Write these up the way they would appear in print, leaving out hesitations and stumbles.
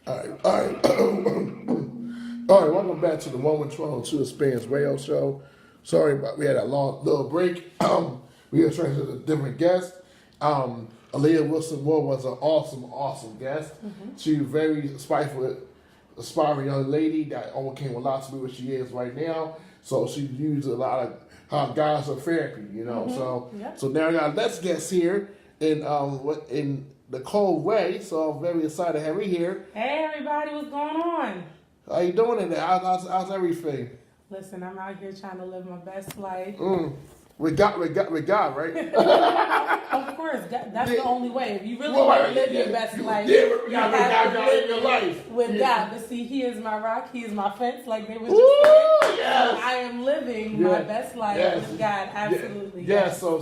All right, all right, all right. Welcome back to the 112 Experience Radio Show. Sorry, but we had a long little break. We were trying to a different guest. Aaliyah Wilson Moore was an awesome guest. She was very spiteful, aspiring young lady that overcame a lot to be what she is right now. So she used a lot of her guys for therapy, you know. So now I got a next guest here in Nicole Rae. So I'm very excited to have her here. Hey everybody, what's going on? How you doing in there? How's everything? Listen, I'm out here trying to live my best life. We got, right? Of course, that's the only way. If you really want to live your best life, you have to live your life with God. But see, He is my rock, He is my fence, like they were just saying. Yes. I am living my best life with God, absolutely. Yes. So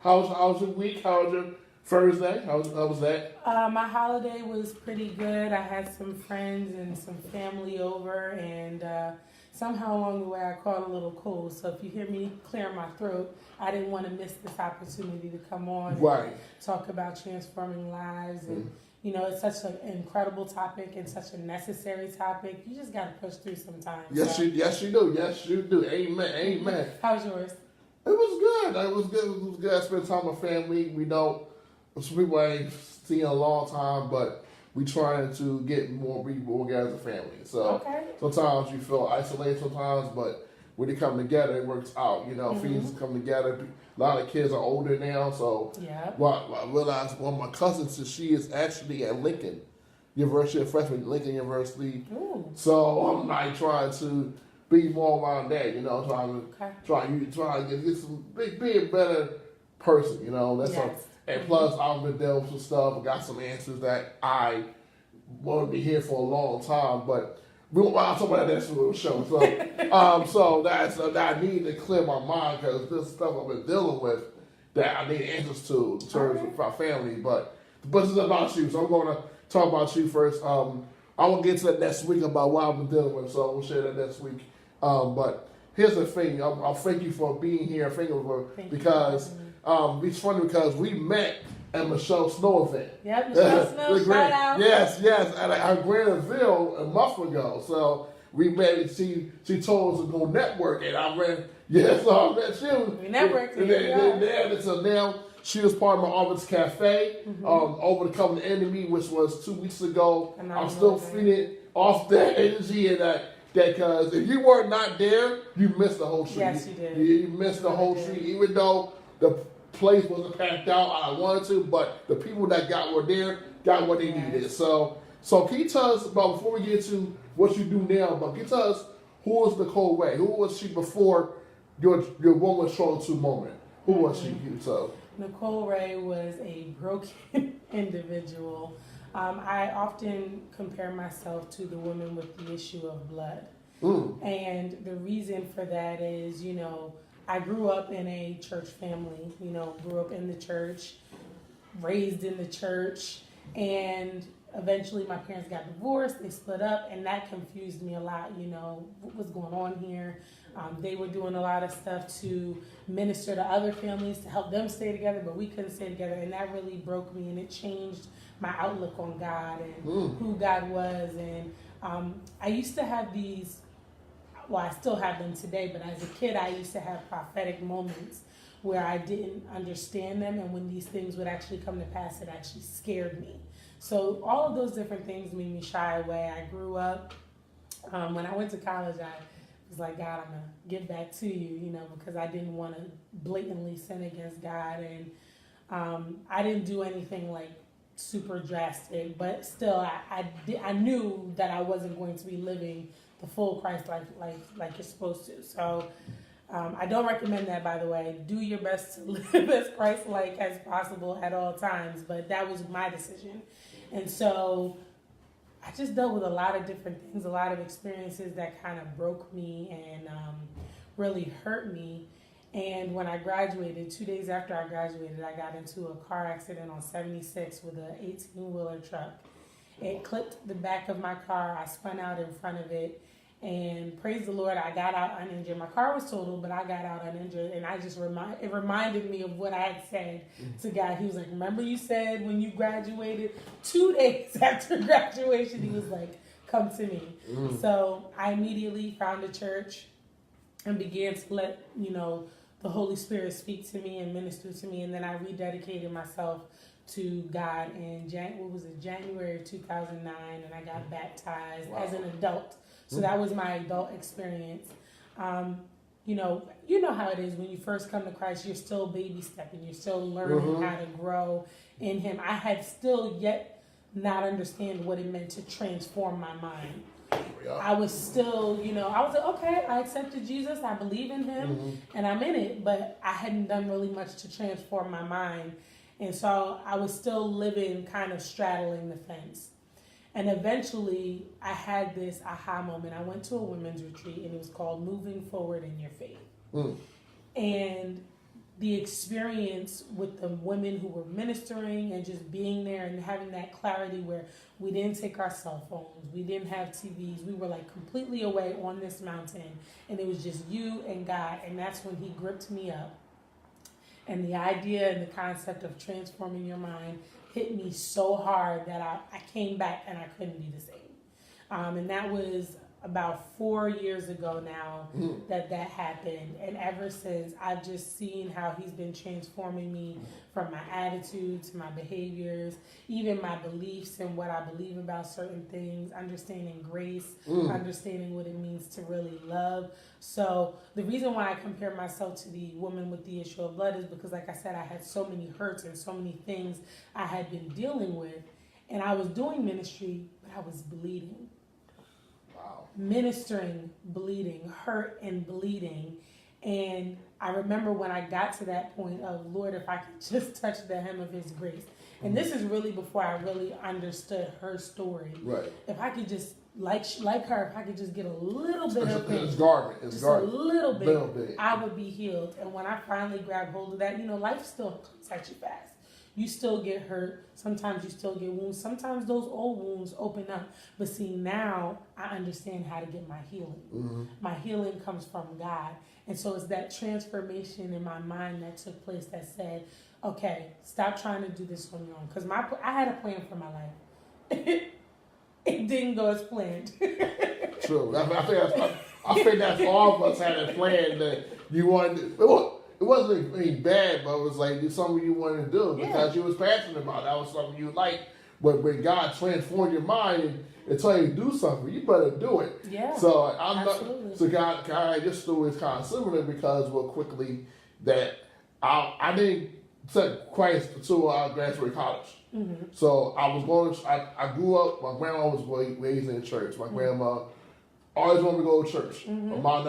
how's your week? How was your Thursday? How was that? My holiday was pretty good. I had some friends and some family over, and somehow along the way I caught a little cold. So if you hear me clear my throat, I didn't want to miss this opportunity to come on and talk about transforming lives. And you know, it's such an incredible topic and such a necessary topic. You just got to push through sometimes. Yes, you do. Amen. How was yours? It was good. It was good. I spent time with family. We don't. Some people I ain't seen in a long time, but we trying to get more people together as a family. So sometimes you feel isolated sometimes, but when they come together, it works out. You know, families come together. A lot of kids are older now, so I realized one of my cousins, she is actually at Lincoln University, a freshman at Lincoln University. So I'm like trying to be more around that. You know, trying to get some be a better person. You know, that's and plus, I've been dealing with some stuff. I got some answers that I want to be here for a long time, but I'll talk about that next show. So, so that's that I need to clear my mind because this stuff I've been dealing with that I need answers to in terms of my family. But it's about you, so I'm going to talk about you first. I will get to that next week about what I've been dealing with, so we'll share that next week. But here's the thing: I'll thank you for being here. Because it's funny because we met at Michelle Snow event. Yep, Michelle Snow, shout out. Yes, at Granville a month ago. So we met and she told us to go network and I ran, so I met you. We networked. So now she was part of my Office Cafe, Overcoming the Enemy, which was 2 weeks ago. I'm still feeding off that energy and that because if you were not there, you missed the whole treat. Yes, you did. You missed the whole treat, even though the place wasn't packed out. I wanted to, but the people that were there got what they needed. So can you tell us about, before we get to what you do now, but can you tell us who was Nicole Rae? Who was she before your woman strong to moment? Who was she? Nicole Rae was a broken individual. I often compare myself to the woman with the issue of blood. And the reason for that is, you know, I grew up in a church family, you know, grew up in the church, raised in the church, and eventually my parents got divorced, they split up, and that confused me a lot, you know, what was going on here. They were doing a lot of stuff to minister to other families to help them stay together, but we couldn't stay together, and that really broke me, and it changed my outlook on God and who God was. And I used to have these, well, I still have them today, but as a kid, I used to have prophetic moments where I didn't understand them, and when these things would actually come to pass, it actually scared me. So all of those different things made me shy away. I grew up, when I went to college, I was like, God, I'm going to give back to you, you know, because I didn't want to blatantly sin against God, and I didn't do anything like super drastic, but still, I knew that I wasn't going to be living the full Christ life like you're supposed to. So I don't recommend that, by the way. Do your best to live as Christ-like as possible at all times, but that was my decision. And so I just dealt with a lot of different things, a lot of experiences that kind of broke me and really hurt me. And when I graduated, 2 days after I graduated, I got into a car accident on 76 with an 18-wheeler truck. It clipped the back of my car. I spun out in front of it. And praise the Lord, I got out uninjured. My car was totaled, but I got out uninjured. And I just it reminded me of what I had said to God. He was like, remember you said when you graduated, 2 days after graduation, he was like, come to me. So I immediately found a church and began to let, the Holy Spirit speak to me and minister to me. And then I rededicated myself to God in January of 2009, and I got baptized as an adult. So that was my adult experience. You know how it is when you first come to Christ. You're still baby stepping. You're still learning how to grow in Him. I had still yet not understand what it meant to transform my mind. I was still, I was like, okay, I accepted Jesus. I believe in Him, and I'm in it. But I hadn't done really much to transform my mind. And so I was still living kind of straddling the fence. And eventually I had this aha moment. I went to a women's retreat, and it was called Moving Forward in Your Faith. And the experience with the women who were ministering and just being there and having that clarity where we didn't take our cell phones, we didn't have TVs, we were like completely away on this mountain, and it was just you and God. And that's when He gripped me up. And the idea and the concept of transforming your mind hit me so hard that I came back and I couldn't be the same. And that was about 4 years ago now that happened. And ever since, I've just seen how He's been transforming me from my attitude to my behaviors, even my beliefs and what I believe about certain things, understanding grace, understanding what it means to really love. So the reason why I compare myself to the woman with the issue of blood is because, like I said, I had so many hurts and so many things I had been dealing with. And I was doing ministry, but I was bleeding. Ministering, bleeding, hurt and bleeding. And I remember when I got to that point of, Lord, if I could just touch the hem of His grace. And this is really before I really understood her story. Right. If I could just, like her, if I could just get a little bit of it. It's garment. A little bit, I would be healed. And when I finally grabbed hold of that, life still comes at you fast. You still get hurt. Sometimes you still get wounds. Sometimes those old wounds open up. But see, now I understand how to get my healing. My healing comes from God. And so it's that transformation in my mind that took place that said, okay, stop trying to do this on your own. Because I had a plan for my life. It didn't go as planned. True. I think that's all of us had a plan that you wanted to. It wasn't anything bad, but it was like it's something you wanted to do because you was passionate about it. That was something you liked. But when God transformed your mind and tell you to do something, you better do it. Yeah. So God, this story is kind of similar because real quickly that I didn't accept Christ until I graduated college. So I was I grew up. My grandma was raised in church. My grandma always wanted me to go to church. My mom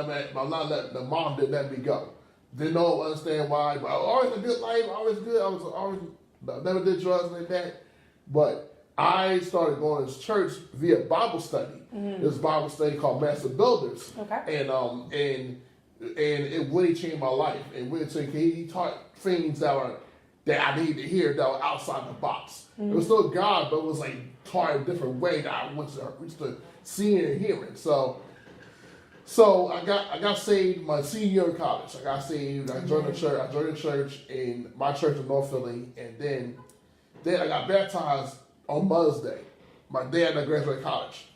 didn't let me go. Didn't know, understand why, but I was always a good life, always good. I never did drugs like that. But I started going to church via Bible study. This Bible study called Master Builders. Okay. And it really changed my life. And he taught things that I needed to hear that were outside the box. It was still God, but it was like taught a different way that I went to seeing and hearing. So I got saved my senior year of college. I got saved. I joined the church. I joined the church in my church in North Philly, and then I got baptized on Mother's Day, my day after I graduated college.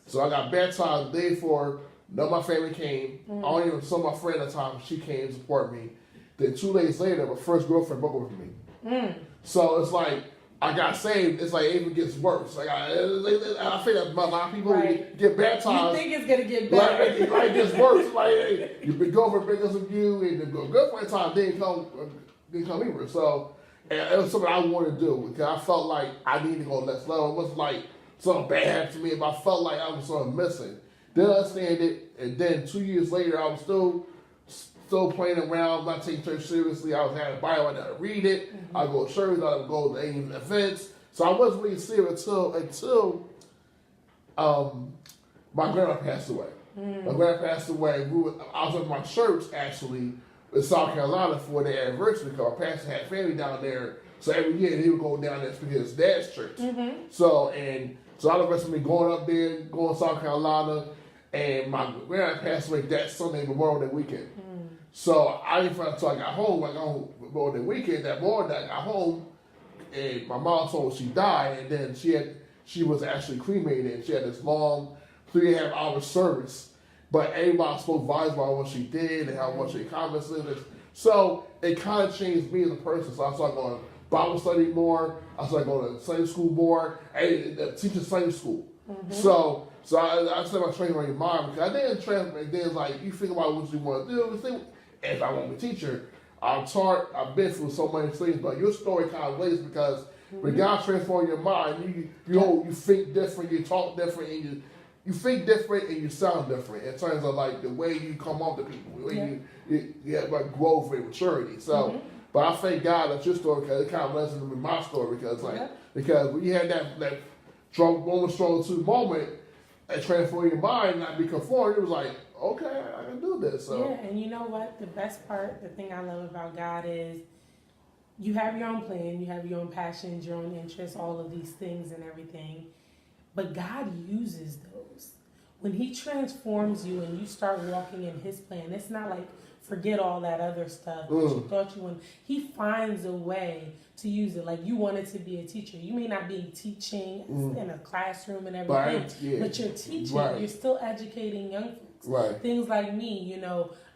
So I got baptized the day before. None of my family came. I don't even saw my friend at the time. She came to support me. Then 2 days later, my first girlfriend broke up with me. So it's like I got saved. It's like it even gets worse. Like I think that a lot of people get baptized. You think it's gonna get better? It gets worse. Like your girlfriend breaks up with you, and the girlfriend time didn't come either. So it was something I wanted to do because I felt like I needed to go next level. It wasn't like something bad happened to me, but I felt like I was something missing. Didn't understand it, and then 2 years later, I was still playing around, not taking church seriously. I was having a Bible, I didn't read it. I go to church, I would go to any events. So I wasn't really serious until my grandma passed away. My grandma passed away. I was at my church actually in South Carolina for their anniversary because our pastor had family down there. So every year he would go down there to his dad's church. So I the rest of me going up there, going to South Carolina. And my grandma passed away that Sunday Memorial Day weekend. So I didn't find until I got home. I got home Memorial Day weekend. That morning I got home, and my mom told me she died, and then she was actually cremated, and she had this long 3.5 hour service. But everybody spoke volumes about what she did and how much she accomplished. So it kind of changed me as a person. So I started going to Bible study more. I started going to Sunday school more. And teaching Sunday school. So I said my training on your mind because I didn't train. And then like you think about what you want to do. You think, if I want to be a teacher, I've been through so many things. But your story kind of relates because when God transforms your mind, you think different, you talk different, and you think different and you sound different in terms of like the way you come up to people, the way you have like growth and maturity. So, but I thank God that's your story because it kind of resonated with my story because because when you had that moment, struggle to moment and transform your mind and not be conformed, it was like, okay, I can do this. So. Yeah, and you know what? The best part, the thing I love about God is you have your own plan, you have your own passions, your own interests, all of these things and everything. But God uses those. When He transforms you and you start walking in His plan, it's not like forget all that other stuff that you thought you wanted. He finds a way to use it. Like you wanted to be a teacher. You may not be teaching in a classroom and everything, but you're teaching. Right. You're still educating young folks. Right. Things like me,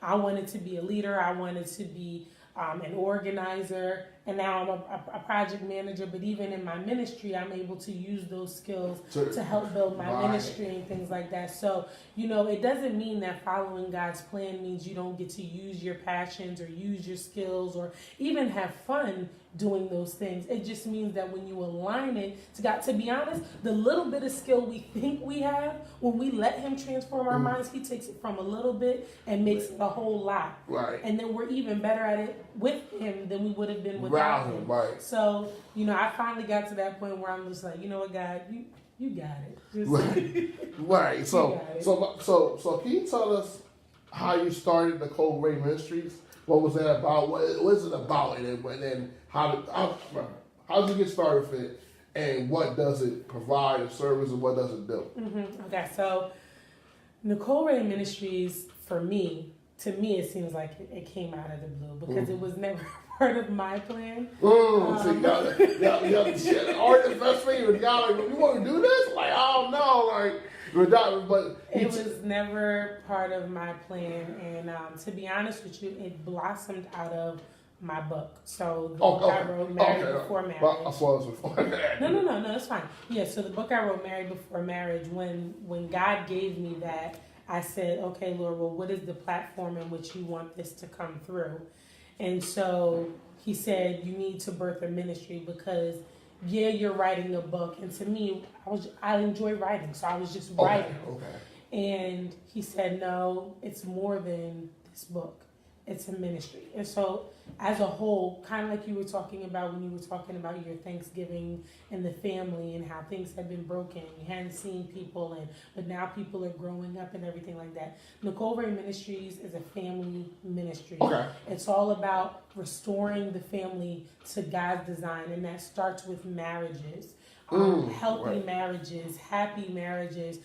I wanted to be a leader. I wanted to be an organizer, and now I'm a project manager. But even in my ministry, I'm able to use those skills to help build my ministry and things like that. So, it doesn't mean that following God's plan means you don't get to use your passions or use your skills or even have fun doing those things. It just means that when you align it to God, to be honest, the little bit of skill we think we have, when we let Him transform our minds, He takes it from a little bit and makes it a whole lot. Right. And then we're even better at it with Him than we would have been without Him. Right. So, I finally got to that point where I'm just like, you know what, God, you got it. Right. So can you tell us how you started Nicole Rae Ministries? What was that about? What is it about? And then how did you get started with it? And what does it provide a service and what does it do? Okay, so Nicole Rae Ministries, to me, it seems like it came out of the blue because it was never part of my plan. So y'all shit. Art investment, y'all like, you want to do this? Like, oh no, but it was never part of my plan. And to be honest with you, it blossomed out of my book. So the book I wrote, Married Before Marriage. No, that's fine. Yeah, so the book I wrote, Married Before Marriage, when God gave me that, I said, okay, Lord, well, what is the platform in which you want this to come through? And so He said, you need to birth a ministry because, you're writing a book. And to me, I enjoy writing, so I was just writing. And He said, no, it's more than this book. It's a ministry. And so as a whole, kind of like you were talking about when you were talking about your Thanksgiving and the family and how things had been broken. You hadn't seen people, but now people are growing up and everything like that. Nicole Rae Ministries is a family ministry. It's all about restoring the family to God's design, and that starts with marriages. Healthy marriages, happy marriages.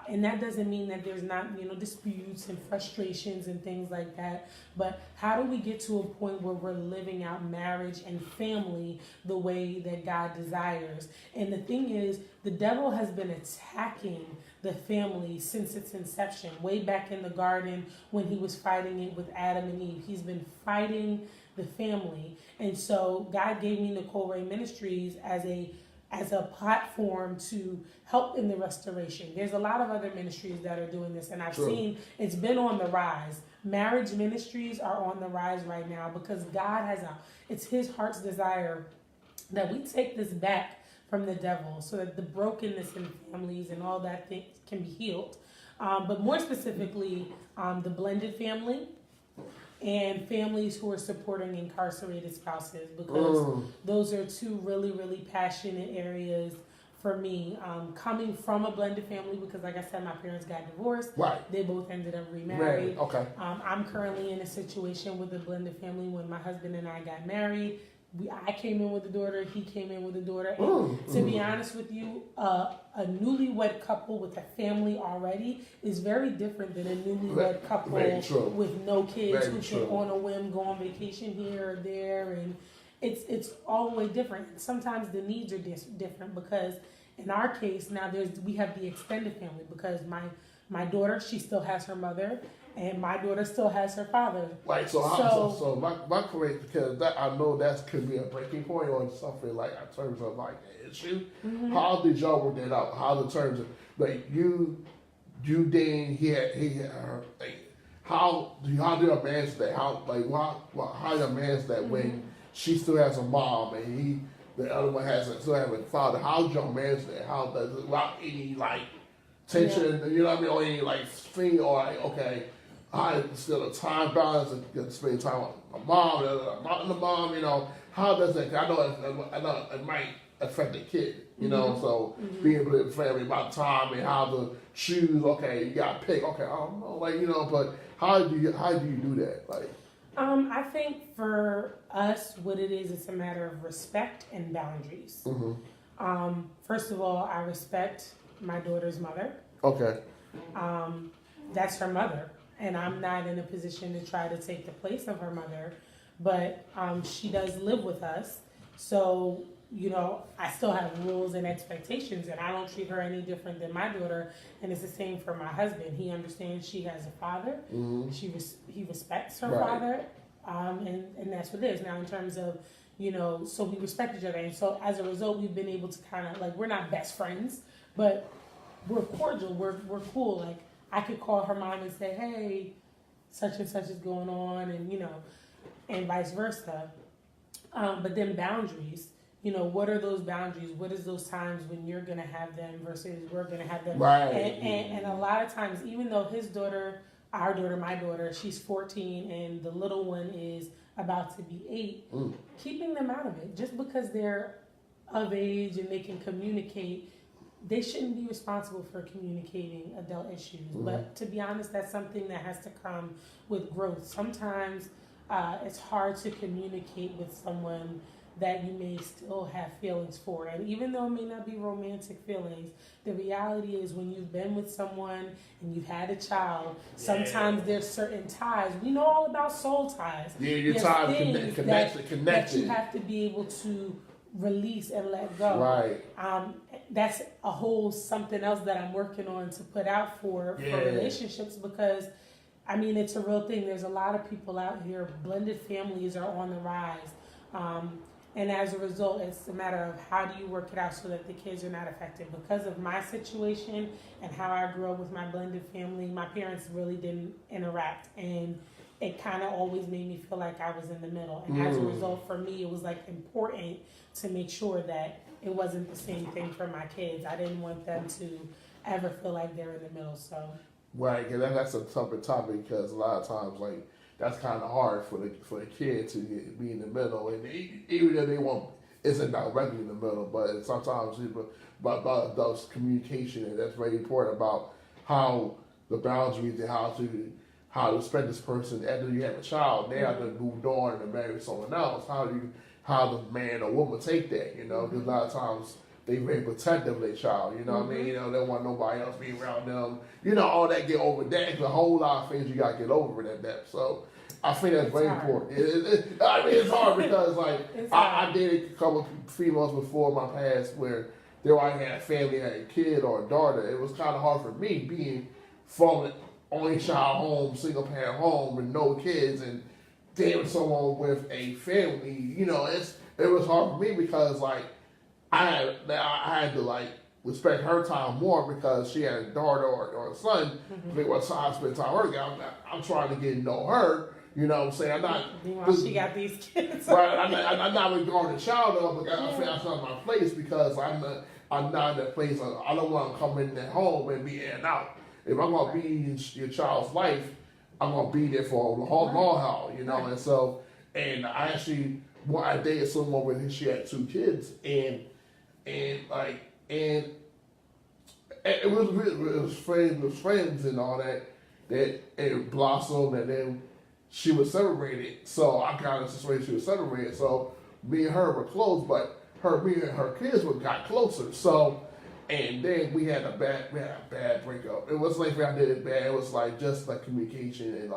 And that doesn't mean that there's not, disputes and frustrations and things like that. But how do we get to a point where we're living out marriage and family the way that God desires? And the thing is, the devil has been attacking the family since its inception, way back in the garden when he was fighting it with Adam and Eve. He's been fighting the family. And so God gave me Nicole Rae Ministries as a platform to help in the restoration. There's a lot of other ministries that are doing this, and I've seen it's been on the rise. Marriage ministries are on the rise right now because God it's His heart's desire that we take this back from the devil so that the brokenness in families and all that things can be healed. But more specifically, the blended family, and families who are supporting incarcerated spouses, because those are two really, really passionate areas for me. Coming from a blended family, because like I said, my parents got divorced. They both ended up remarried. I'm currently in a situation with a blended family. When my husband and I got married, I came in with a daughter, he came in with a daughter. And to be honest with you, a newlywed couple with a family already is very different than a newlywed couple with no kids who can on a whim go on vacation here or there, and it's all the way different. Sometimes the needs are different because in our case now we have the extended family because my daughter, she still has her mother. And my daughter still has her father. Like so my correct, because that I know that could be a breaking point on something like in terms of like an issue. Mm-hmm. How did y'all work that out? How the terms of like you Dane he had her like how did y'all manage that? How y'all manage that when she still has a mom and the other one still has a father? How did y'all manage that? How does it without any like tension? You know what I mean? Or any like thing or like okay. I still a time balance and spend time with my mom, the mom, you know, how does that, I know it might affect the kid, you know, so being able to family about time and how to choose, okay, you gotta pick, okay, I don't know, like, you know, but how do you do that? Like, I think for us, what it is, it's a matter of respect and boundaries. First of all, I respect my daughter's mother. Okay. That's her mother. And I'm not in a position to try to take the place of her mother, but she does live with us. So, you know, I still have rules and expectations, and I don't treat her any different than my daughter. And it's the same for my husband. He understands she has a father. He respects her father, and that's what it is. Now, in terms of, you know, so we respect each other. And so as a result, we've been able to kind of, like, we're not best friends, but we're cordial. We're cool. Like, I could call her mom and say, hey, such and such is going on, and, you know, and vice versa. But then boundaries, you know, what are those boundaries? What is those times when you're going to have them versus we're going to have them? Right. And a lot of times, even though his daughter, our daughter, my daughter, she's 14 and the little one is about to be 8, keeping them out of it. Just because they're of age and they can communicate, they shouldn't be responsible for communicating adult issues. But to be honest, that's something that has to come with growth. Sometimes it's hard to communicate with someone that you may still have feelings for. And even though it may not be romantic feelings, the reality is when you've been with someone and you've had a child, sometimes there's certain ties. We know all about soul ties. Yeah, your ties connected. That you have to be able to release and let go. Right. That's a whole something else that I'm working on to put out for relationships, because I mean it's a real thing. There's a lot of people out here. Blended families are on the rise, and as a result, it's a matter of how do you work it out so that the kids are not affected. Because of my situation and how I grew up with my blended family, my parents really didn't interact, and it kind of always made me feel like I was in the middle. And as a result, for me, it was like important to make sure that it wasn't the same thing for my kids. I didn't want them to ever feel like they're in the middle. So right, and that's a tougher topic because a lot of times, like, that's kind of hard for the kid to be in the middle, and even though they want isn't directly in the middle, but sometimes about those communication, and that's very important about how the boundaries and how to respect this person after you have a child. Now they moved on and married someone else. How the man or woman take that, you know? Because a lot of times they very protective of their child, you know what I mean? You know, they don't want nobody else being around them. You know, all that, get over that. There's a whole lot of things you got to get over in that. So I think that's very important. I mean, it's hard because, like, I dated a couple of females before my past where they already had a family, had a kid or a daughter. It was kind of hard for me being from an only child home, single parent home with no kids and dating someone with a family. You know, it was hard for me because, like, I had to, like, respect her time more because she had a daughter or a son. It was time to spend time with her. I'm trying to get to know her. You know what I'm saying? I'm not. Meanwhile, she got these kids. Right. I'm not regarding the child though, but I feel that's not my place because I'm not in that place. I don't want to come in that home and be in and out. If I'm gonna be in your child's life, I'm gonna be there for the whole long haul. You know, and so I actually I dated someone with she had 2 kids and it was friends and all that it blossomed, and then she was separated. So I got in a situation she was separated. So me and her were close, but me and her kids got closer. So, and then we had a bad breakup. It wasn't like I did it bad. It was like just like communication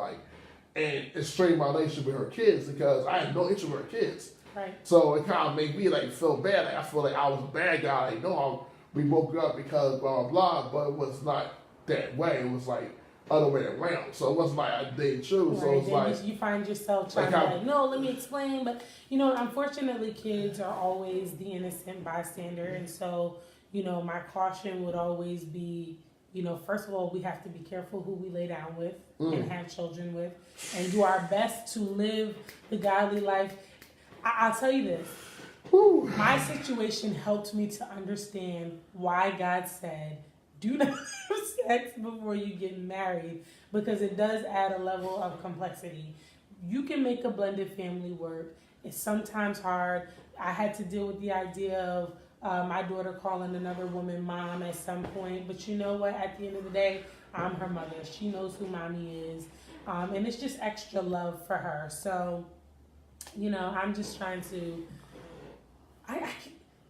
and it strained my relationship with her kids because I had no issue with her kids. Right. So it kind of made me like feel bad. Like I feel like I was a bad guy. Like, no, we broke up because blah blah blah. But it was not that way. It was like other way around. So it wasn't like I didn't choose. Right. So it's then like you find yourself trying to no, let me explain. But unfortunately, kids are always the innocent bystander, and so my caution would always be, first of all, we have to be careful who we lay down with and have children with, and do our best to live the godly life. I'll tell you this. Whew. My situation helped me to understand why God said, do not have sex before you get married, because it does add a level of complexity. You can make a blended family work. It's sometimes hard. I had to deal with the idea of my daughter calling another woman mom at some point. But you know what? At the end of the day, I'm her mother. She knows who mommy is. And it's just extra love for her. So, I'm just trying to...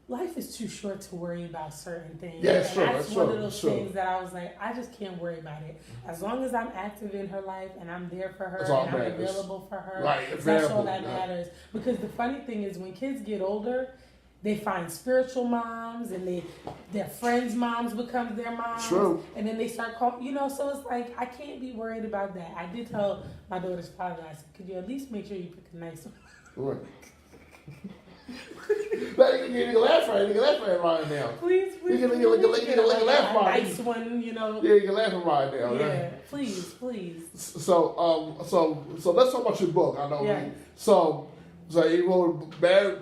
life is too short to worry about certain things. Yeah, and that's one of those things that I was like, I just can't worry about it. As long as I'm active in her life and I'm there for her and I'm available for her, that's all that matters. Because the funny thing is, when kids get older, they find spiritual moms, and their friends' moms become their moms. True. And then they start calling, so it's like, I can't be worried about that. I did tell my daughter's father, I said, could you at least make sure you pick a nice one? But you can laugh at it. You can laugh at it right now. Please. You can laugh at it. Nice one, Yeah, you can laugh at it right now. Yeah, right? please. So let's talk about your book. I know. Yeah. So you wrote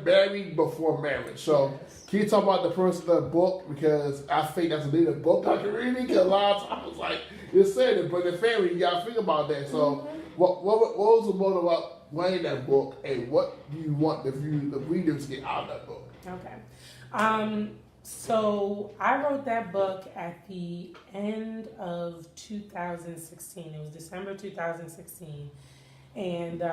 Married Before Marriage. So can you talk about the book, because I think that's a needed book I can read, because a lot of times like you said it, but the family you gotta think about that. So what was the motive about writing that book, and what do you want the readers to get out of that book? Okay. So I wrote that book at the end of 2016. It was December 2016. And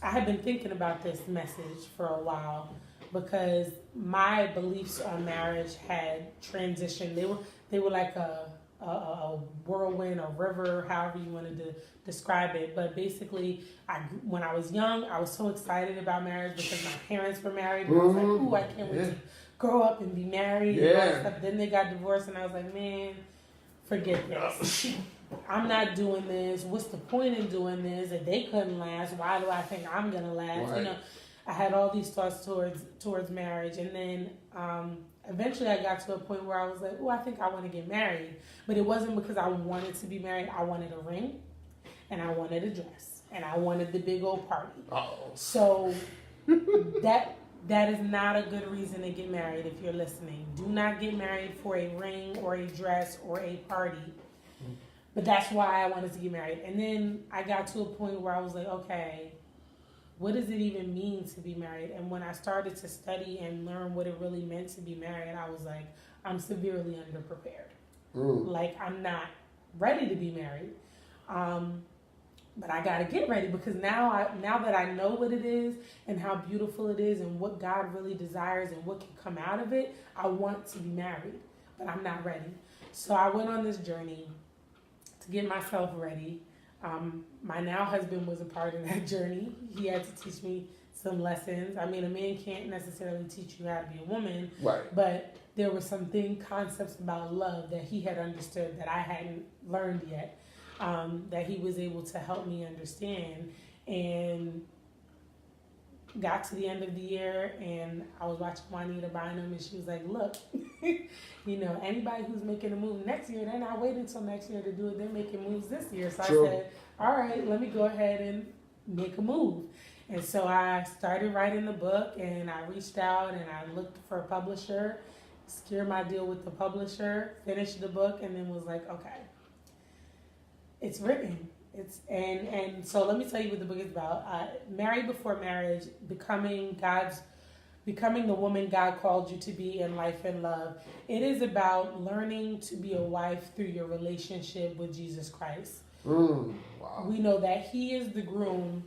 I had been thinking about this message for a while, because my beliefs on marriage had transitioned. They were like a whirlwind, a river, however you wanted to describe it. But basically, when I was young, I was so excited about marriage because my parents were married. And I was like, ooh, I can't wait to grow up and be married. And all that stuff. Then they got divorced, and I was like, man, forget this. I'm not doing this. What's the point in doing this? If they couldn't last, why do I think I'm going to last? Right. I had all these thoughts towards marriage. And then eventually I got to a point where I was like, oh, I think I want to get married. But it wasn't because I wanted to be married. I wanted a ring, and I wanted a dress, and I wanted the big old party. Uh-oh. So that is not a good reason to get married if you're listening. Do not get married for a ring or a dress or a party. But that's why I wanted to get married. And then I got to a point where I was like, okay, what does it even mean to be married? And when I started to study and learn what it really meant to be married, I was like, I'm severely underprepared. Like, I'm not ready to be married. But I got to get ready, because now that I know what it is and how beautiful it is and what God really desires and what can come out of it, I want to be married, but I'm not ready. So I went on this journey to get myself ready. My now husband was a part of that journey. He had to teach me some lessons. I mean, a man can't necessarily teach you how to be a woman, right? But there were some concepts about love that he had understood that I hadn't learned yet, that he was able to help me understand. And got to the end of the year, and I was watching Juanita Bynum, and she was like, look, anybody who's making a move next year, they're not waiting until next year to do it. They're making moves this year. So True. I said, all right, let me go ahead and make a move. And so I started writing the book, and I reached out and I looked for a publisher, secured my deal with the publisher, finished the book, and then was like, okay, it's written. And so let me tell you what the book is about. Married Before Marriage, becoming the woman God called you to be in life and love. It is about learning to be a wife through your relationship with Jesus Christ. Wow. We know that he is the groom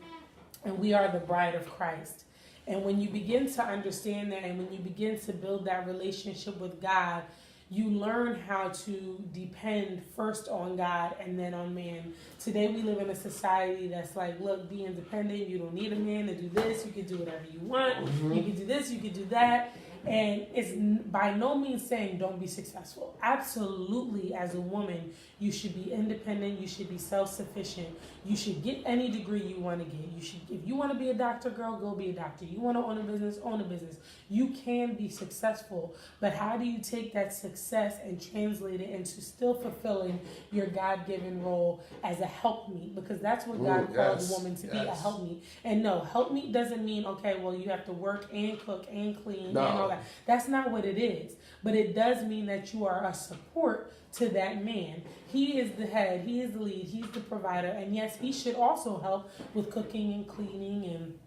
and we are the bride of Christ. And when you begin to understand that, and when you begin to build that relationship with God, you learn how to depend first on God and then on man. Today we live in a society that's like, look, be independent. You don't need a man to do this. You can do whatever you want. Mm-hmm. You can do this. You can do that. And it's by no means saying don't be successful. Absolutely, as a woman, you should be independent. You should be self-sufficient. You should get any degree you want to get. You should, if you want to be a doctor, girl, go be a doctor. You want to own a business, own a business. You can be successful, but how do you take that success and translate it into still fulfilling your God-given role as a helpmeet? Because that's what God called a woman to be, a helpmeet. And no, helpmeet doesn't mean, okay, well, you have to work and cook and clean and all that. That's not what it is. But it does mean that you are a support to that man. He is the head, he is the lead, he's the provider, and yes, he should also help with cooking and cleaning and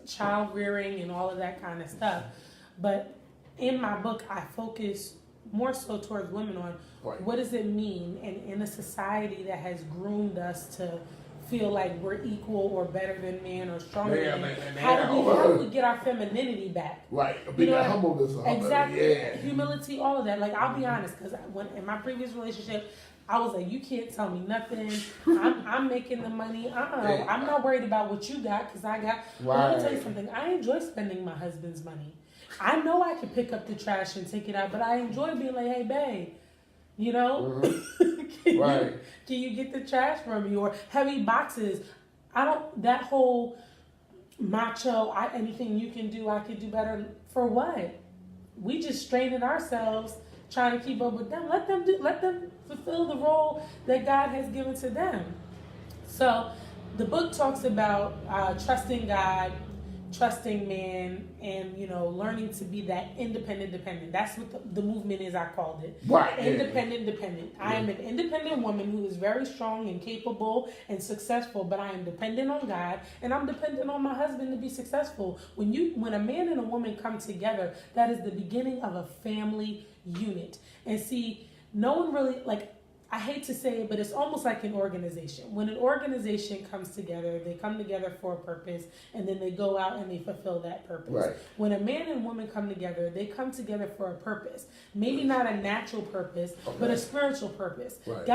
child rearing and all of that kind of stuff. But in my book, I focus more so towards women on what does it mean in a society that has groomed us to feel like we're equal or better than men or stronger than men. How do we get our femininity back? Right. Being humbleness. Exactly. Yeah. Humility, all of that. Like, I'll be honest, because when in my previous relationship, I was like, you can't tell me nothing. I'm making the money. I'm not worried about what you got because I got. Well, let me tell you something. I enjoy spending my husband's money. I know I can pick up the trash and take it out, but I enjoy being like, hey, babe, you know, can you get the trash from me? Or heavy boxes. That whole macho, anything you can do, I could do better. For what? We just straining ourselves trying to keep up with them. Let them fulfill the role that God has given to them. So the book talks about trusting God, trusting man, and learning to be that independent dependent. That's what the movement is. I called it independent dependent. I am an independent woman who is very strong and capable and successful, but I am dependent on God and I'm dependent on my husband to be successful. When a man and a woman come together, that is the beginning of a family unit. And see, no one really, I hate to say it, but it's almost like an organization. When an organization comes together, they come together for a purpose, and then they go out and they fulfill that purpose. Right. When a man and woman come together, they come together for a purpose. Maybe not a natural purpose, but a spiritual purpose. Right.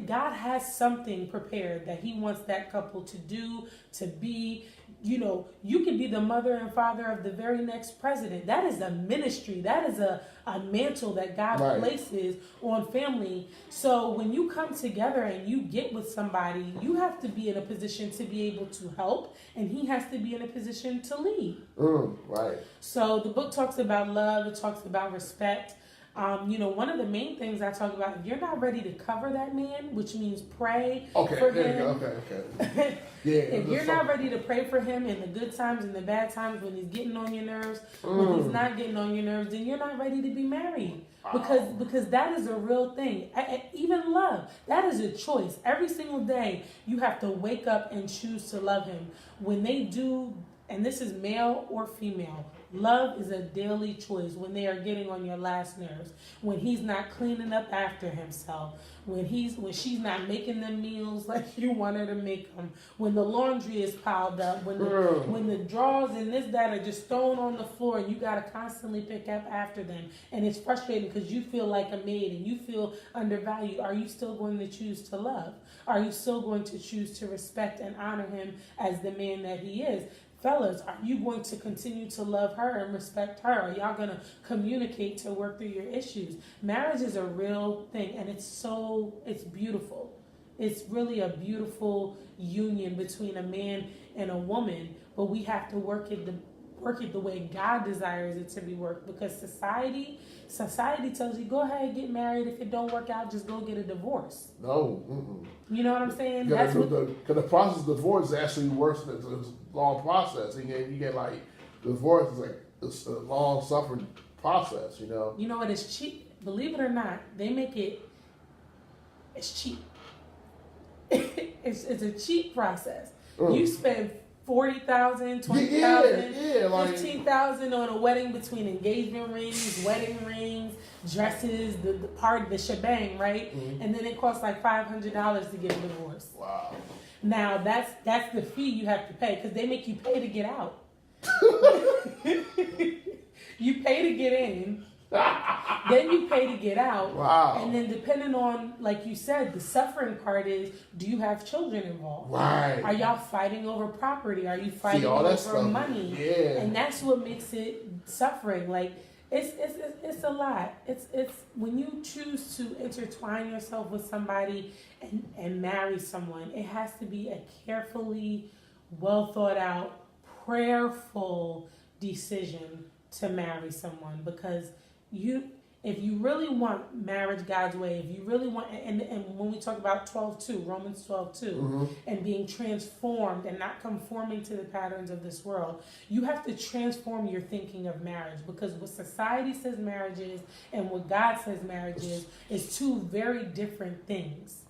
God has something prepared that he wants that couple to do, to be. You could be the mother and father of the very next president. That is a ministry. That is a mantle that God places on family. So when you come together and you get with somebody, you have to be in a position to be able to help, and he has to be in a position to lead. Right. So the book talks about love. It talks about respect. One of the main things I talk about, if you're not ready to cover that man, which means pray for him. Okay. If you're not ready to pray for him in the good times and the bad times, when he's getting on your nerves, when he's not getting on your nerves, then you're not ready to be married. Because that is a real thing. Even love, that is a choice. Every single day, you have to wake up and choose to love him. When they do, and this is male or female, love is a daily choice. When they are getting on your last nerves, when he's not cleaning up after himself, when she's not making them meals like you want her to make them, when the laundry is piled up, when the drawers and this, that are just thrown on the floor and you got to constantly pick up after them, and it's frustrating because you feel like a maid and you feel undervalued. Are you still going to choose to love? Are you still going to choose to respect and honor him as the man that he is? Fellas, are you going to continue to love her and respect her? Are y'all going to communicate to work through your issues? Marriage is a real thing, and it's beautiful. It's really a beautiful union between a man and a woman, but we have to work it the way God desires it to be worked, because society tells you, go ahead, get married. If it don't work out, just go get a divorce. No. Mm-mm. You know what I'm saying? Because the process of divorce is actually worse than it's a long process. You get divorce is it's a long suffering process, You know what? It's cheap. Believe it or not, they make it's cheap. It's a cheap process. You spend $40,000, $20,000, $15,000 on a wedding, between engagement rings, wedding rings, dresses, the party, the shebang, right? Mm-hmm. And then it costs like $500 to get a divorce. Wow. Now that's the fee you have to pay, because they make you pay to get out. You pay to get in. Then you pay to get out. Wow. And then depending on, like you said, the suffering part is, do you have children involved? Right. Are y'all fighting over property? Are you fighting over money? Yeah. And that's what makes it suffering. Like, it's a lot. It's when you choose to intertwine yourself with somebody and marry someone, it has to be a carefully, well thought out, prayerful decision to marry someone, because if you really want marriage God's way, if you really want, and when we talk about 12:2, Romans 12:2, and being transformed and not conforming to the patterns of this world, you have to transform your thinking of marriage, because what society says marriage is and what God says marriage is two very different things.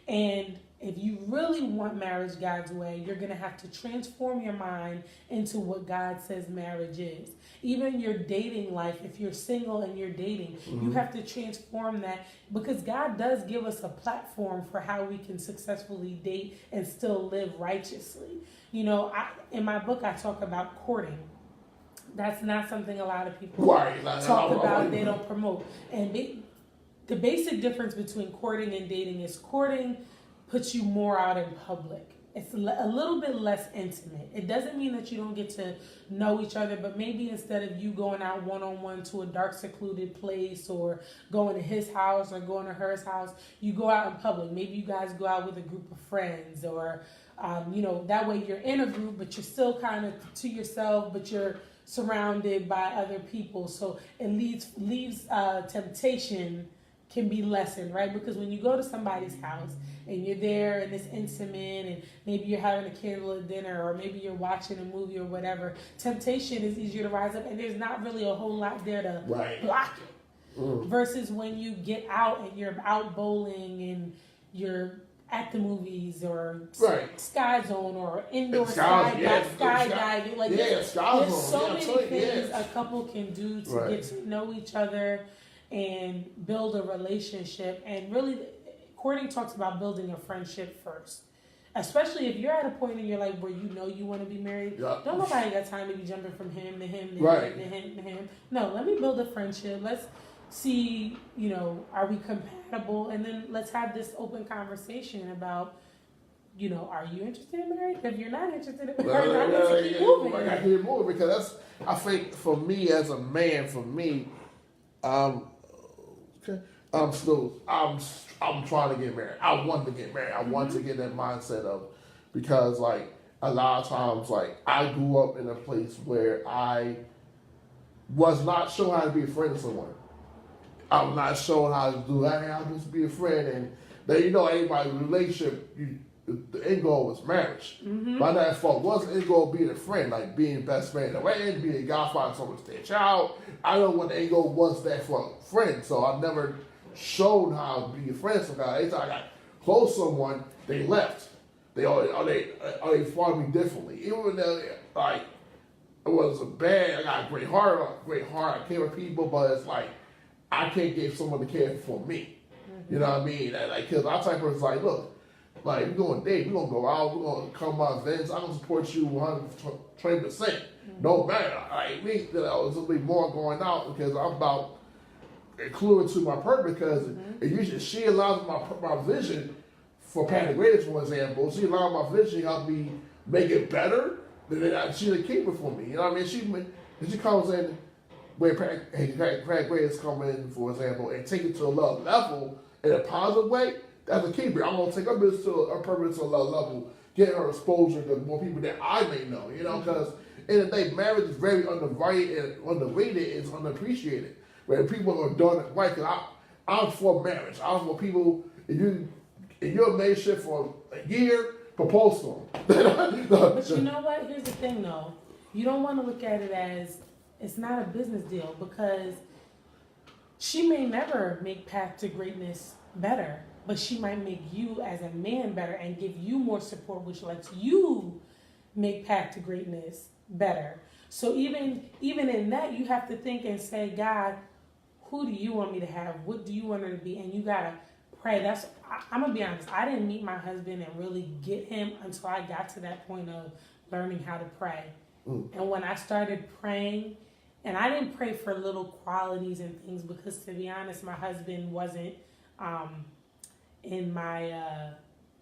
And if you really want marriage God's way, you're going to have to transform your mind into what God says marriage is. Even your dating life, if you're single and you're dating, you have to transform that, because God does give us a platform for how we can successfully date and still live righteously. You know, in my book, I talk about courting. That's not something a lot of people talk about, they don't promote. And the basic difference between courting and dating is courting puts you more out in public. It's a little bit less intimate. It doesn't mean that you don't get to know each other, but maybe instead of you going out one-on-one to a dark, secluded place, or going to his house or going to her house, you go out in public. Maybe you guys go out with a group of friends, or, that way you're in a group, but you're still kind of to yourself, but you're surrounded by other people. So it leaves temptation can be lessened, right? Because when you go to somebody's house and you're there and it's intimate, and maybe you're having a candlelit dinner, or maybe you're watching a movie or whatever, temptation is easier to rise up, and there's not really a whole lot there to block it. Versus when you get out and you're out bowling and you're at the movies, or Sky Zone, or indoor skydiving. Like there's so many things a couple can do to get to know each other and build a relationship. And really, courting talks about building a friendship first. Especially if you're at a point in your life where you know you want to be married. Don't nobody got time to be jumping from him to him to him to him to him. No, let me build a friendship. Let's see, are we compatible? And then let's have this open conversation about, are you interested in marriage? If you're not interested in marriage, let's keep moving. I got to keep moving, because I think for me as a man, I'm trying to get married. I want to get married. I want to get that mindset of, because like a lot of times, like I grew up in a place where I was not sure how to be a friend to someone. I'm not sure how to do that. I'll just be a friend, and then everybody's relationship, the end goal was marriage. My dad's fault wasn't the end goal being a friend, like being best man in the way, being a godfather, someone's their child. I know what the end goal was that for a friend, so I never showed how to be a friend. So every time I got close to someone, they left. They fought me differently. Even though like it was I got a great heart. I care for people, but it's like I can't get someone to care for me. You know what I mean? Because our type of person is like, look, like we're going to date, we're going to go out, we're going to come out events. I'm going to support you 120%. No matter. Like me, there's going to be more going out, because I'm about including to my purpose, because she allows my vision for Patty Greatest, for example. She allowed my vision to help me make it better. Then she's a keeper for me. You know what I mean? She comes in where Pat Greatest come in, for example, and take it to another level in a positive way. That's a keeper. I'm gonna take her business to her purpose to another level, get her exposure to more people that I may know. Because in the day, marriage is very underrated, it's underappreciated. Where people are doing it right, because I'm for marriage. I'm for people. If you're a relationship for a year, propose to them. But you know what? Here's the thing, though. You don't want to look at it as it's not a business deal, because she may never make Path to Greatness better, but she might make you as a man better and give you more support, which lets you make Path to Greatness better. So even in that, you have to think and say, God, who do you want me to have? What do you want her to be? And you gotta pray. I'm gonna be honest. I didn't meet my husband and really get him until I got to that point of learning how to pray. And when I started praying, and I didn't pray for little qualities and things because, to be honest, my husband wasn't in my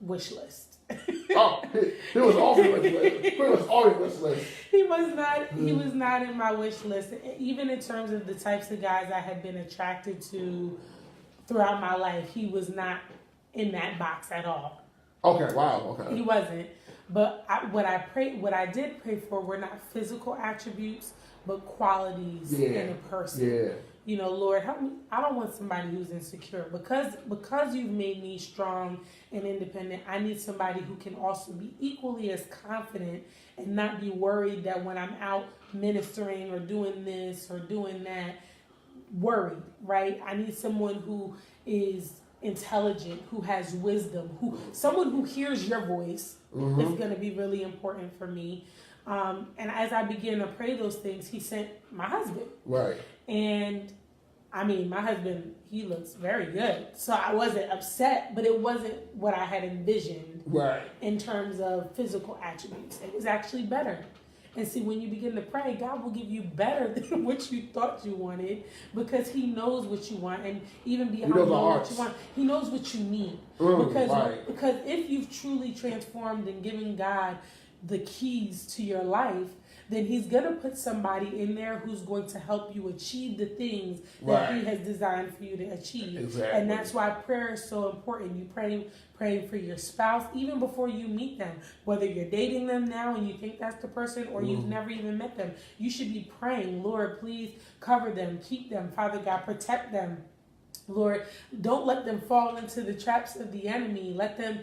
wish list. He was off your wish list. He was off your wish list. He was not. He was not in my wish list. Even in terms of the types of guys I had been attracted to throughout my life, he was not in that box at all. Okay. Wow. Okay. He wasn't. But what I did pray for were not physical attributes, but qualities in a person. Yeah. You know, Lord, help me. I don't want somebody who's insecure because you've made me strong and independent. I need somebody who can also be equally as confident and not be worried that when I'm out ministering or doing this or doing that, worried, right? I need someone who is intelligent, who has wisdom, someone who hears your voice. Is going to be really important for me. And as I began to pray those things, he sent my husband. Right. And I mean, my husband, he looks very good. So I wasn't upset, but it wasn't what I had envisioned. Right. In terms of physical attributes. It was actually better. And see, when you begin to pray, God will give you better than what you thought you wanted because he knows what you want. And even beyond what you want, he knows what you need. Because if you've truly transformed and given God the keys to your life, then he's going to put somebody in there who's going to help you achieve the things that he has designed for you to achieve. Exactly. And that's why prayer is so important. You praying for your spouse even before you meet them. Whether you're dating them now and you think that's the person or you've never even met them, you should be praying, Lord, please cover them, keep them, Father God, protect them. Lord, don't let them fall into the traps of the enemy. Let them,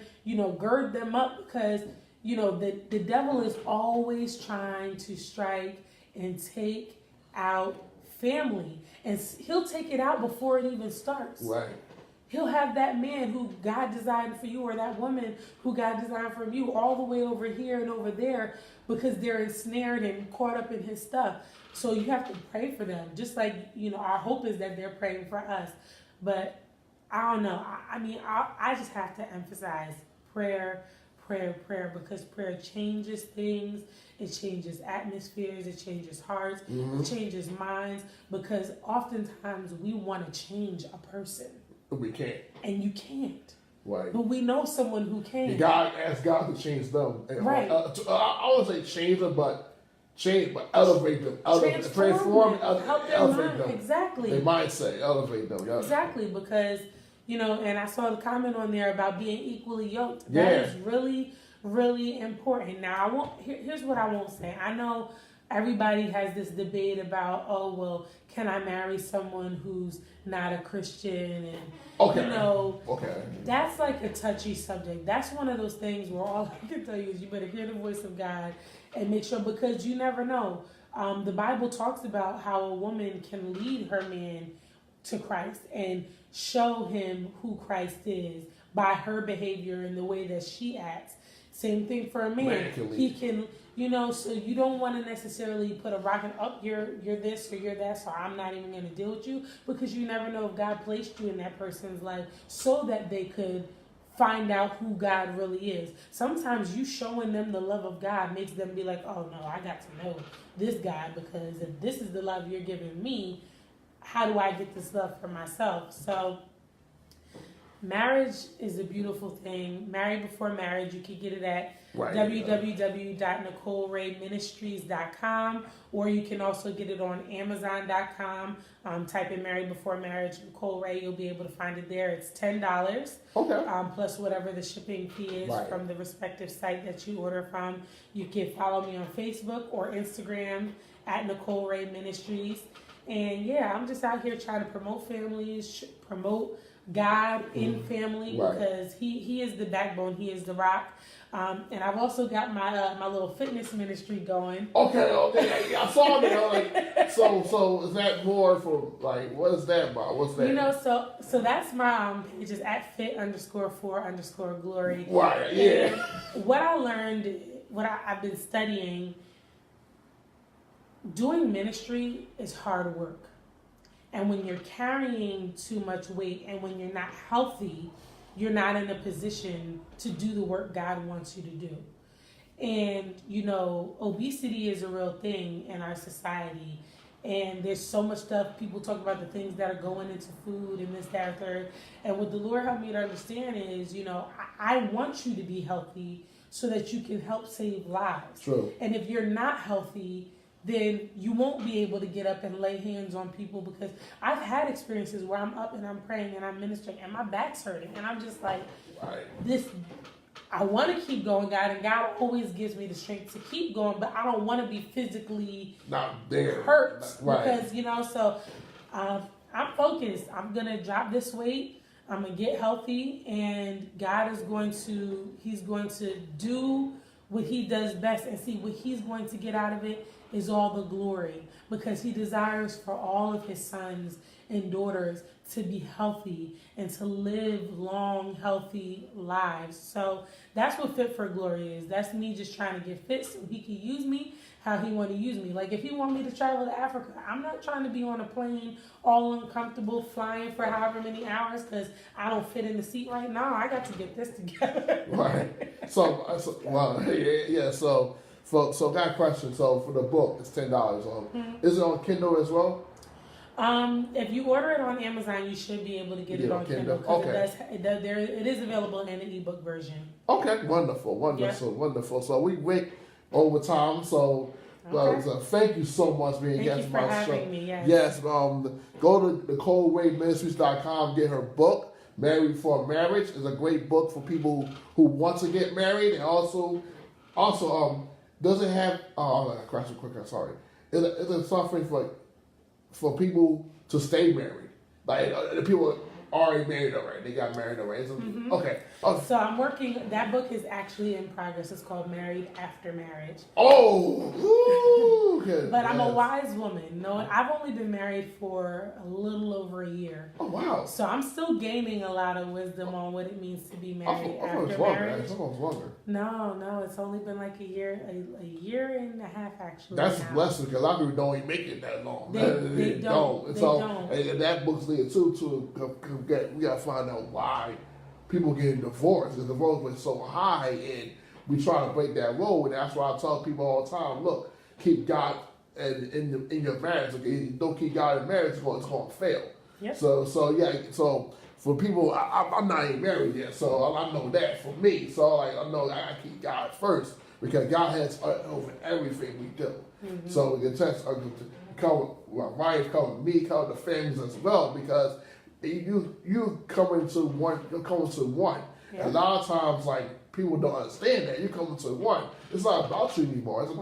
gird them up because the devil is always trying to strike and take out family. And he'll take it out before it even starts. Right. He'll have that man who God designed for you or that woman who God designed for you all the way over here and over there because they're ensnared and caught up in his stuff. So you have to pray for them. Just like, our hope is that they're praying for us. But I don't know. I just have to emphasize prayer, because prayer changes things. It changes atmospheres. It changes hearts. It changes minds because oftentimes we want to change a person. We can't. And you can't. Right. But we know someone who can. You got to ask God to change them. Right. I wouldn't say change them, but elevate them. Transform them. Help them elevate them. Exactly. Their mindset, elevate them. Yeah. Exactly, because, and I saw the comment on there about being equally yoked. That is really, really important. Now, here's what I won't say. I know everybody has this debate about, can I marry someone who's not a Christian? And, that's like a touchy subject. That's one of those things where all I can tell you is you better hear the voice of God and make sure, because you never know. The Bible talks about how a woman can lead her man to Christ and show him who Christ is by her behavior and the way that she acts. Same thing for a man. He can, so you don't want to necessarily put a rock and you're this or you're that, so I'm not even going to deal with you, because you never know if God placed you in that person's life so that they could find out who God really is. Sometimes you showing them the love of God makes them be like, oh no, I got to know this guy, because if this is the love you're giving me, how do I get this love for myself? So marriage is a beautiful thing. Married Before Marriage, you can get it at www.NicoleRaeMinistries.com, or you can also get it on Amazon.com. Type in Married Before Marriage, Nicole Rae, you'll be able to find it there. It's $10. Plus whatever the shipping fee is from the respective site that you order from. You can follow me on Facebook or Instagram at Nicole Rae Ministries. And I'm just out here trying to promote families, promote God in family, because he is the backbone, he is the rock. And I've also got my little fitness ministry going. Okay. I saw that. So is that more for what is that about? What's that? So that's my page is at fit_for_glory. Right. Yeah. And what I learned, I've been studying, doing ministry is hard work. And when you're carrying too much weight and when you're not healthy, you're not in a position to do the work God wants you to do. And, you know, obesity is a real thing in our society. And there's so much stuff, people talk about the things that are going into food and this, that, third. And what the Lord helped me to understand is, you know, I want you to be healthy so that you can help save lives. True. And if you're not healthy, then you won't be able to get up and lay hands on people, because I've had experiences where I'm up and I'm praying and I'm ministering and my back's hurting. And I'm just like, I want to keep going, God, and God always gives me the strength to keep going, but I don't want to be physically not there hurt, right. Because, you know, so I'm focused. I'm going to drop this weight. I'm going to get healthy, and God is He's going to do what He does best, and see what He's going to get out of it is all the glory, because He desires for all of His sons and daughters to be healthy and to live long, healthy lives. So that's what Fit for Glory is. That's me just trying to get fit so He can use me how He want to use me. Like, if He want me to travel to Africa, I'm not trying to be on a plane all uncomfortable flying for however many hours because I don't fit in the seat right now. I got to get this together. Right. So got a question. So for the book, it's $10. Is it on Kindle as well? If you order it on Amazon, you should be able to get it on Kindle. Okay. It is available in an ebook version. Okay, wonderful. So we went over time. So, so thank you so much for being guest on my show. Me, yes. Go to NicoleRaeMinistries.com, get her book, Married for Marriage. It's a great book for people who want to get married, and also does it have? Oh, I got a question quicker. Sorry. Is it something for people to stay married? Like the people already married already. They got married already. Okay. So I'm working. That book is actually in progress. It's called Married After Marriage. But I'm a wise woman. No, I've only been married for a little over a year. Oh wow! So I'm still gaining a lot of wisdom on what it means to be married after marriage. It's almost longer. No, it's only been like a year and a half actually. That's a blessing, because a lot of people don't even make it that long. They don't. And that book's there too. We gotta find out why people getting divorced. The divorce was so high, and we try to break that road. And that's why I tell people all the time: look, keep God in your marriage. Okay, don't keep God in marriage; it's going to fail. Yep. So for people, I'm not even married yet, so I know that for me. So I know I gotta keep God first, because God has over everything we do. Mm-hmm. So we can test cover my wife, cover me, cover the families as well, because you come into one. Yeah. A lot of times, like, people don't understand that. You come into one. It's not about you anymore. It's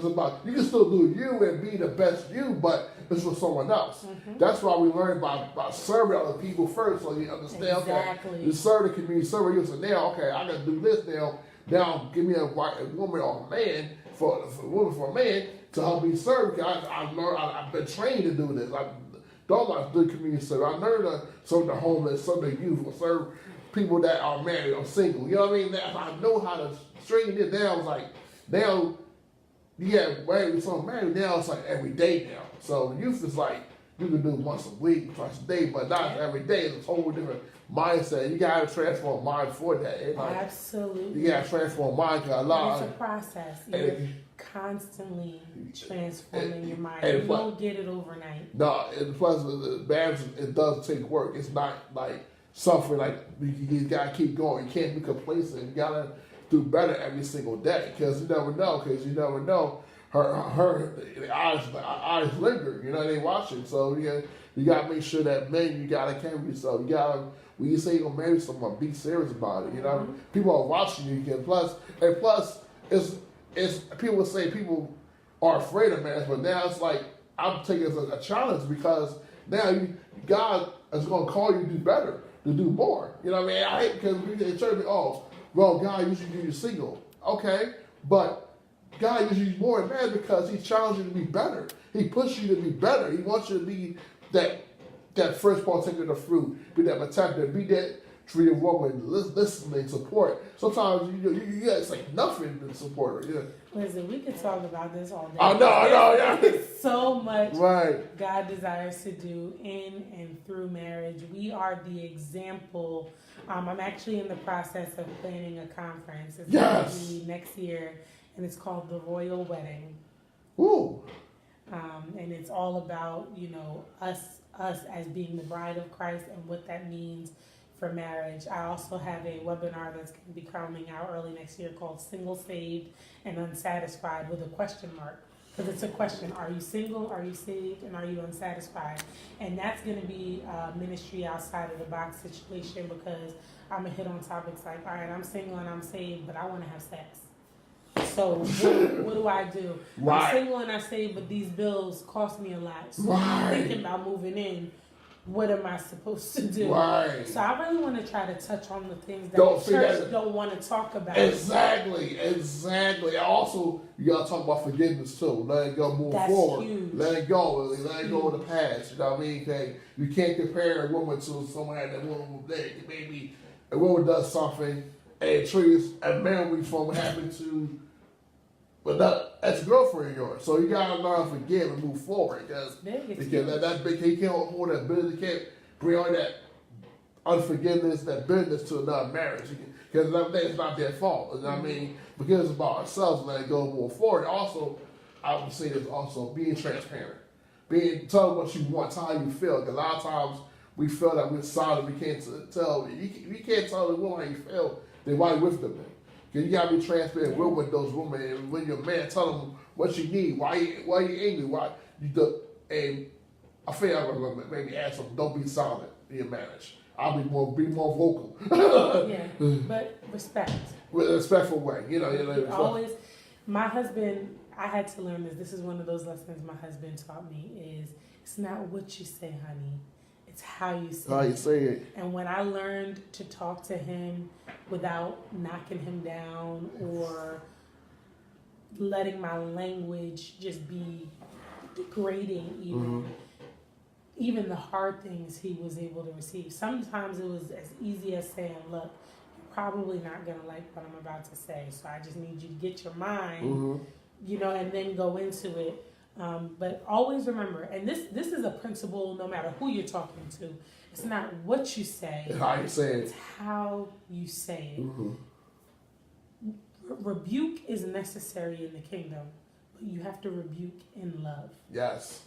about you can still do you and be the best you, but it's for someone else. Mm-hmm. That's why we learn by serving other people first, so you understand. Exactly. Okay, you serve the community, serve you. So now, okay, I got to do this now. Now, give me a woman or a man for a man to help me serve. Because I've been trained to do this. I don't like to do community service. I learned to serve the homeless, serve the youth, or serve people that are married or single. You know what I mean? I know how to string it down. It's like, now you get married, so married, now it's like every day now. So youth is like, you can do once a week, twice a day, but not every day. It's a whole different mindset. You got to transform mind for that. Absolutely. You got to transform mind. It's a process. You're constantly transforming your mind. You don't get it overnight. No, and plus, marriage, it does take work. It's not like something like you got to keep going. You can't be complacent. You got to do better every single day, because you never know. Her eyes linger. You know, they watching. So you got to make sure that men, you got to carry yourself. You got to, when you say you're going to marry someone, be serious about it. You know, mm-hmm. People are watching you. Plus, it's people say people are afraid of marriage, but now it's like, I'm taking it as a challenge, because now God is going to call you to do better, to do more. You know what I mean? I hate, because we in church, God usually do you single. Okay, but God usually more in marriage, because He challenged you to be better. He pushed you to be better. He wants you to be that first partaker of the fruit, be that protector, be that treat a woman, listening, support. Sometimes you gotta say nothing to support her. Yeah. Listen, we could talk about this all day. I know, yeah. There's so much right. God desires to do in and through marriage. We are the example. I'm actually in the process of planning a conference. It's going to be next year, and it's called The Royal Wedding. Ooh. And it's all about, us as being the bride of Christ and what that means for marriage. I also have a webinar that's going to be coming out early next year called Single, Saved, and Unsatisfied with a question mark. Because it's a question, are you single, are you saved, and are you unsatisfied? And that's going to be a ministry outside of the box situation, because I'm going to hit on topics like, all right, I'm single and I'm saved, but I want to have sex. So what do I do? Right. I'm single and I'm saved, but these bills cost me a lot. So I'm thinking about moving in. What am I supposed to do? Right. So I really want to try to touch on the things that the church don't want to talk about. Exactly. Also, you got to talk about forgiveness too. Let it go, move forward. Huge. Let it go in the past. You know what I mean? You can't compare a woman to someone that woman maybe a woman does something and treats a memory from what happened to. But that's a girlfriend of yours, so you gotta learn to forgive and move forward. Because that big, he can't hold that bitterness, he can't bring all that unforgiveness, that bitterness to another marriage. Because it's not their fault. You know what I mean? Because it's about ourselves, let it go move forward. Also, I would say this also being transparent, tell them what you want, tell how you feel. Because a lot of times we feel that we're solid, we can't tell. You can't tell the woman how you feel. Then why you with them? Then? Cause you gotta be transparent with those women, and when your man tell them what you need, why you angry, why you do, and I feel I'm gonna maybe ask them, don't be silent in your marriage. I'll be more vocal. But respect. With a respectful way, Always, my husband. I had to learn this. This is one of those lessons my husband taught me. Is it's not what you say, honey. It's how you say it. And when I learned to talk to him without knocking him down or letting my language just be degrading, even the hard things he was able to receive. Sometimes it was as easy as saying, look, you're probably not going to like what I'm about to say, so I just need you to get your mind, and then go into it. But always remember, and this is a principle no matter who you're talking to. It's not what you say. It's how you say it. It's how you say it. Rebuke is necessary in the kingdom, but you have to rebuke in love. Yes.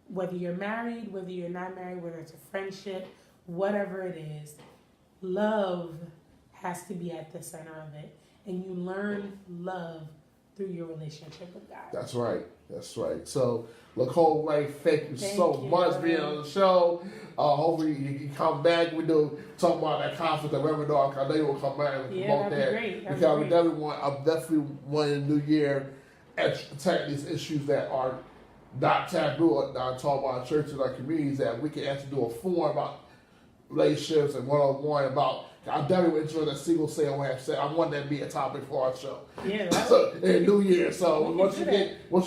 Whether you're married, whether you're not married, whether it's a friendship, whatever it is, love has to be at the center of it. And you learn love through your relationship with God. That's right. So, Nicole Rae, thank you so much for being on the show. Hopefully you can come back. We do talk about that conference at Reverend Dog. I know you will come back and promote that. Great. Because I definitely want in the new year to attack these issues that are not taboo or not talk about churches or communities, that we can actually do a forum about relationships and one-on-one about. I definitely enjoy that single say I want to have sex. I want that to be a topic for our show. Yeah. So, in New Year. So once you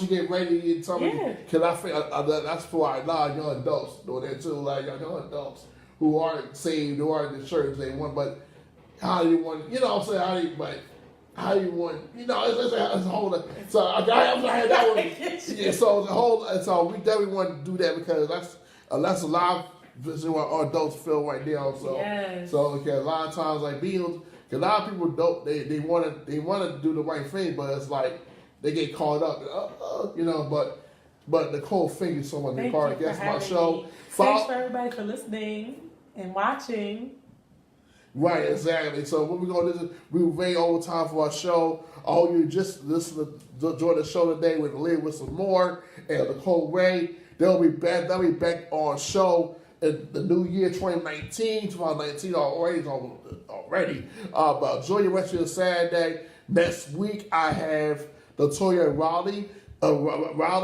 get ready, you tell me. Cause I feel that's for a lot of young adults doing that too. Like young adults who aren't saved, who aren't in the church, they want. But how do you want? You know what I'm saying? How you want? It's a whole. So I had that one. Yeah. So the whole. So we definitely want to do that because that's a lot. This is what our adults feel right now. So okay, a lot of times because a lot of people don't they want to do the right thing, but it's like they get caught up, But Nicole, thank you so much for being guest my show. Thanks for everybody for listening and watching. Right, exactly. So what we're gonna do is we're way over time for our show. I hope you just listen to join the show today with Live with some more and Nicole Rae. They'll be back on show. The new year 2019 already. But enjoy your rest of your Saturday. Next week I have Latoya Riley.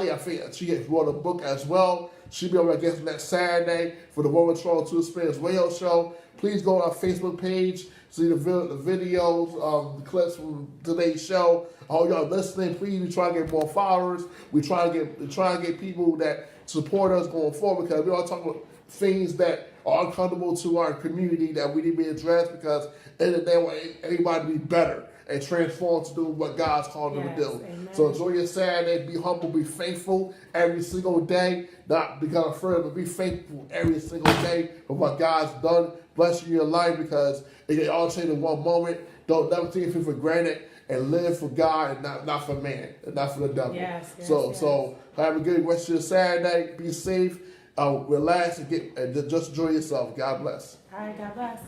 I think she has wrote a book as well. She'll be on our guest next Saturday for the Woman Troll 2 Spirits Radio Show. Please go on our Facebook page, see the videos, the clips from today's show. All y'all listening, please, we try to get more followers. We try to get people that support us going forward, because we all talk about things that are uncomfortable to our community that we need to be addressed, because in the day, we want everybody to be better and transform to do what God's called them to do. Amen. So enjoy your Saturday. Be humble. Be faithful every single day. Not become afraid, but be faithful every single day for what God's done. Bless you in your life, because it can all change in one moment. Don't never take anything for granted, and live for God and not for man and not for the devil. So have a good rest of your Saturday. Be safe. Relax and just enjoy yourself. God bless. All right. God bless.